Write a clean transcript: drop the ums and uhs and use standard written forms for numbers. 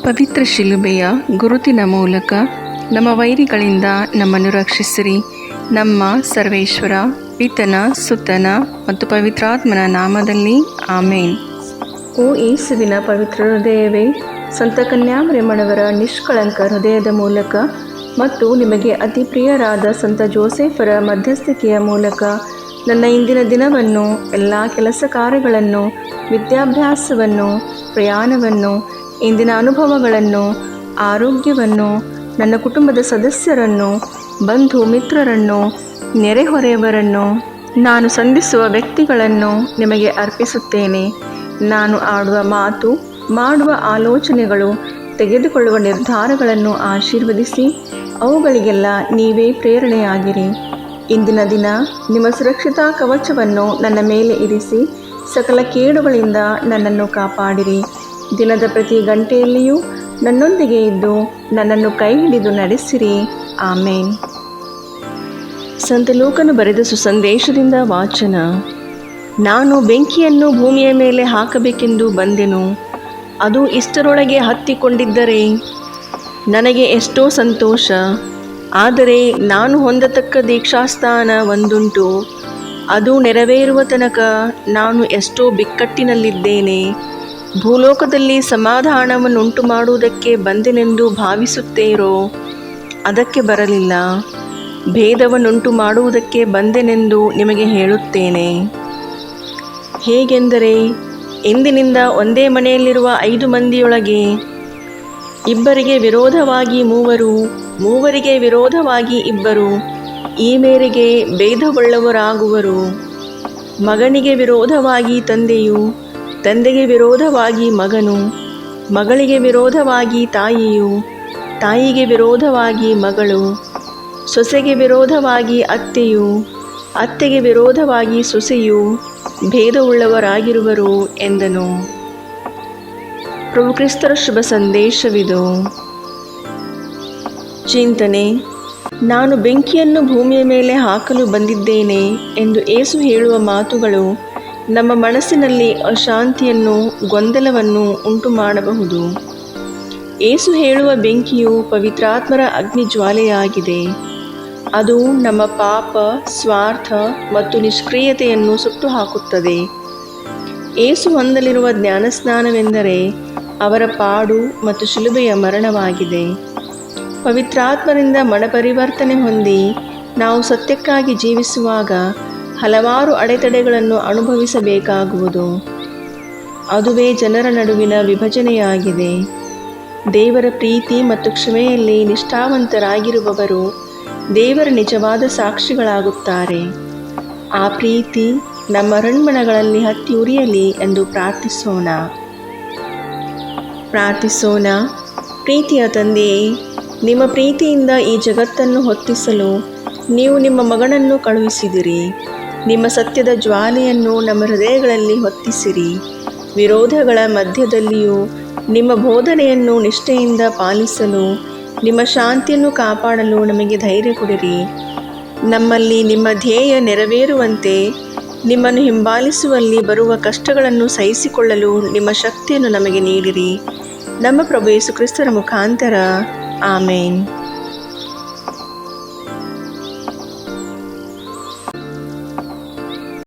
ಪವಿತ್ರ ಶಿಲುಬೆಯ ಗುರುತಿನ ಮೂಲಕ ನಮ್ಮ ವೈರಿಗಳಿಂದ ನಮ್ಮನ್ನು ರಕ್ಷಿಸಿರಿ. ನಮ್ಮ ಸರ್ವೇಶ್ವರ, ಪಿತನ, ಸುತನ ಮತ್ತು ಪವಿತ್ರಾತ್ಮನ ನಾಮದಲ್ಲಿ ಆಮೇನ್. ಓ ಯೇಸುವಿನ ಪವಿತ್ರ ಹೃದಯವೇ, ಸಂತ ಕನ್ಯಾಮರಿಯಮ್ಮನವರ ನಿಷ್ಕಳಂಕ ಹೃದಯದ ಮೂಲಕ ಮತ್ತು ನಿಮಗೆ ಅತಿ ಪ್ರಿಯರಾದ ಸಂತ ಜೋಸೆಫರ ಮಧ್ಯಸ್ಥಿಕೆಯ ಮೂಲಕ ನನ್ನ ಇಂದಿನ ದಿನವನ್ನು, ಎಲ್ಲ ಕೆಲಸ ಕಾರ್ಯಗಳನ್ನು, ವಿದ್ಯಾಭ್ಯಾಸವನ್ನು, ಪ್ರಯಾಣವನ್ನು, ಇಂದಿನ ಅನುಭವಗಳನ್ನು, ಆರೋಗ್ಯವನ್ನು, ನನ್ನ ಕುಟುಂಬದ ಸದಸ್ಯರನ್ನು, ಬಂಧು ಮಿತ್ರರನ್ನು, ನೆರೆಹೊರೆಯವರನ್ನು, ನಾನು ಸಂಧಿಸುವ ವ್ಯಕ್ತಿಗಳನ್ನು ನಿಮಗೆ ಅರ್ಪಿಸುತ್ತೇನೆ. ನಾನು ಆಡುವ ಮಾತು, ಮಾಡುವ ಆಲೋಚನೆಗಳು, ತೆಗೆದುಕೊಳ್ಳುವ ನಿರ್ಧಾರಗಳನ್ನು ಆಶೀರ್ವದಿಸಿ ಅವುಗಳಿಗೆಲ್ಲ ನೀವೇ ಪ್ರೇರಣೆಯಾಗಿರಿ. ಇಂದಿನ ದಿನ ನಿಮ್ಮ ಸುರಕ್ಷತಾ ಕವಚವನ್ನು ನನ್ನ ಮೇಲೆ ಇರಿಸಿ ಸಕಲ ಕೇಡುಗಳಿಂದ ನನ್ನನ್ನು ಕಾಪಾಡಿರಿ. ದಿನದ ಪ್ರತಿ ಗಂಟೆಯಲ್ಲಿಯೂ ನನ್ನೊಂದಿಗೆ ಇದ್ದು ನನ್ನನ್ನು ಕೈ ಹಿಡಿದು ನಡೆಸಿರಿ. ಆಮೇನ್. ಸಂತ ಲೂಕನು ಬರೆದ ಸುಸಂದೇಶದಿಂದ ವಾಚನ. ನಾನು ಬೆಂಕಿಯನ್ನು ಭೂಮಿಯ ಮೇಲೆ ಹಾಕಬೇಕೆಂದು ಬಂದೆನು. ಅದು ಇಷ್ಟರೊಳಗೆ ಹತ್ತಿಕೊಂಡಿದ್ದರೆ ನನಗೆ ಎಷ್ಟೋ ಸಂತೋಷ. ಆದರೆ ನಾನು ಹೊಂದತಕ್ಕ ದೀಕ್ಷಾಸ್ಥಾನ ಒಂದುಂಟು. ಅದು ನೆರವೇರುವ ತನಕ ನಾನು ಎಷ್ಟೋ ಬಿಕ್ಕಟ್ಟಿನಲ್ಲಿದ್ದೇನೆ. ಭೂಲೋಕದಲ್ಲಿ ಸಮಾಧಾನವನ್ನುಂಟು ಮಾಡುವುದಕ್ಕೆ ಬಂದೆನೆಂದು ಭಾವಿಸುತ್ತೀರೋ? ಅದಕ್ಕೆ ಬರಲಿಲ್ಲ. ಭೇದವನ್ನುಂಟು ಮಾಡುವುದಕ್ಕೆ ಬಂದೆನೆಂದು ನಿಮಗೆ ಹೇಳುತ್ತೇನೆ. ಹೇಗೆಂದರೆ, ಎಂದಿನಿಂದ ಒಂದೇ ಮನೆಯಲ್ಲಿರುವ 5 ಮಂದಿಯೊಳಗೆ ಇಬ್ಬರಿಗೆ ವಿರೋಧವಾಗಿ 3, 3 ವಿರೋಧವಾಗಿ 2 ಈ ಮೇರೆಗೆ ಭೇದವುಳ್ಳವರಾಗುವರು. ಮಗನಿಗೆ ವಿರೋಧವಾಗಿ ತಂದೆಯು, ತಂದೆಗೆ ವಿರೋಧವಾಗಿ ಮಗನು, ಮಗಳಿಗೆ ವಿರೋಧವಾಗಿ ತಾಯಿಯು, ತಾಯಿಗೆ ವಿರೋಧವಾಗಿ ಮಗಳು, ಸೊಸೆಗೆ ವಿರೋಧವಾಗಿ ಅತ್ತೆಯು, ಅತ್ತೆಗೆ ವಿರೋಧವಾಗಿ ಸೊಸೆಯು ಭೇದವುಳ್ಳವರಾಗಿರುವರು ಎಂದನು. ಪ್ರಭು ಕ್ರಿಸ್ತರ ಶುಭ ಸಂದೇಶವಿದು. ಚಿಂತನೆ. ನಾನು ಬೆಂಕಿಯನ್ನು ಭೂಮಿಯ ಮೇಲೆ ಹಾಕಲು ಬಂದಿದ್ದೇನೆ ಎಂದು ಯೇಸು ಹೇಳುವ ಮಾತುಗಳು ನಮ್ಮ ಮನಸ್ಸಿನಲ್ಲಿ ಅಶಾಂತಿಯನ್ನು, ಗೊಂದಲವನ್ನು ಉಂಟು ಮಾಡಬಹುದು. ಯೇಸು ಹೇಳುವ ಬೆಂಕಿಯು ಪವಿತ್ರಾತ್ಮರ ಅಗ್ನಿ ಜ್ವಾಲೆಯಾಗಿದೆ. ಅದು ನಮ್ಮ ಪಾಪ, ಸ್ವಾರ್ಥ ಮತ್ತು ನಿಷ್ಕ್ರಿಯತೆಯನ್ನು ಸುಟ್ಟು ಹಾಕುತ್ತದೆ. ಯೇಸು ಹೊಂದಲಿರುವ ಜ್ಞಾನಸ್ನಾನವೆಂದರೆ ಅವರ ಪಾಡು ಮತ್ತು ಶಿಲುಬೆಯ ಮರಣವಾಗಿದೆ. ಪವಿತ್ರಾತ್ಮರಿಂದ ಮನಪರಿವರ್ತನೆ ಹೊಂದಿ ನಾವು ಸತ್ಯಕ್ಕಾಗಿ ಜೀವಿಸುವಾಗ ಹಲವಾರು ಅಡೆತಡೆಗಳನ್ನು ಅನುಭವಿಸಬೇಕಾಗುವುದು. ಅದುವೇ ಜನರ ನಡುವಿನ ವಿಭಜನೆಯಾಗಿದೆ. ದೇವರ ಪ್ರೀತಿ ಮತ್ತು ಕ್ಷಮೆಯಲ್ಲಿ ನಿಷ್ಠಾವಂತರಾಗಿರುವವರು ದೇವರ ನಿಜವಾದ ಸಾಕ್ಷಿಗಳಾಗುತ್ತಾರೆ. ಆ ಪ್ರೀತಿ ನಮ್ಮ ಹೃನ್ಮನಗಳಲ್ಲಿ ಹತ್ತಿ ಉರಿಯಲಿ ಎಂದು ಪ್ರಾರ್ಥಿಸೋಣ. ಪ್ರೀತಿಯ ತಂದೆಯೇ, ನಿಮ್ಮ ಪ್ರೀತಿಯಿಂದ ಈ ಜಗತ್ತನ್ನು ಹೊತ್ತಿಸಲು ನೀವು ನಿಮ್ಮ ಮಗನನ್ನು ಕಳುಹಿಸಿದಿರಿ. ನಿಮ್ಮ ಸತ್ಯದ ಜ್ವಾಲೆಯನ್ನು ನಮ್ಮ ಹೃದಯಗಳಲ್ಲಿ ಹೊತ್ತಿಸಿರಿ. ವಿರೋಧಗಳ ಮಧ್ಯದಲ್ಲಿಯೂ ನಿಮ್ಮ ಬೋಧನೆಯನ್ನು ನಿಷ್ಠೆಯಿಂದ ಪಾಲಿಸಲು, ನಿಮ್ಮ ಶಾಂತಿಯನ್ನು ಕಾಪಾಡಲು ನಮಗೆ ಧೈರ್ಯ ಕೊಡಿರಿ. ನಮ್ಮಲ್ಲಿ ನಿಮ್ಮ ಧ್ಯೇಯ ನೆರವೇರುವಂತೆ ನಿಮ್ಮನ್ನು ಹಿಂಬಾಲಿಸುವಲ್ಲಿ ಬರುವ ಕಷ್ಟಗಳನ್ನು ಸಹಿಸಿಕೊಳ್ಳಲು ನಿಮ್ಮ ಶಕ್ತಿಯನ್ನು ನಮಗೆ ನೀಡಿರಿ. ನಮ್ಮ ಪ್ರಭು ಯೇಸು ಕ್ರಿಸ್ತರ ಮುಖಾಂತರ. ಆಮೇನ್.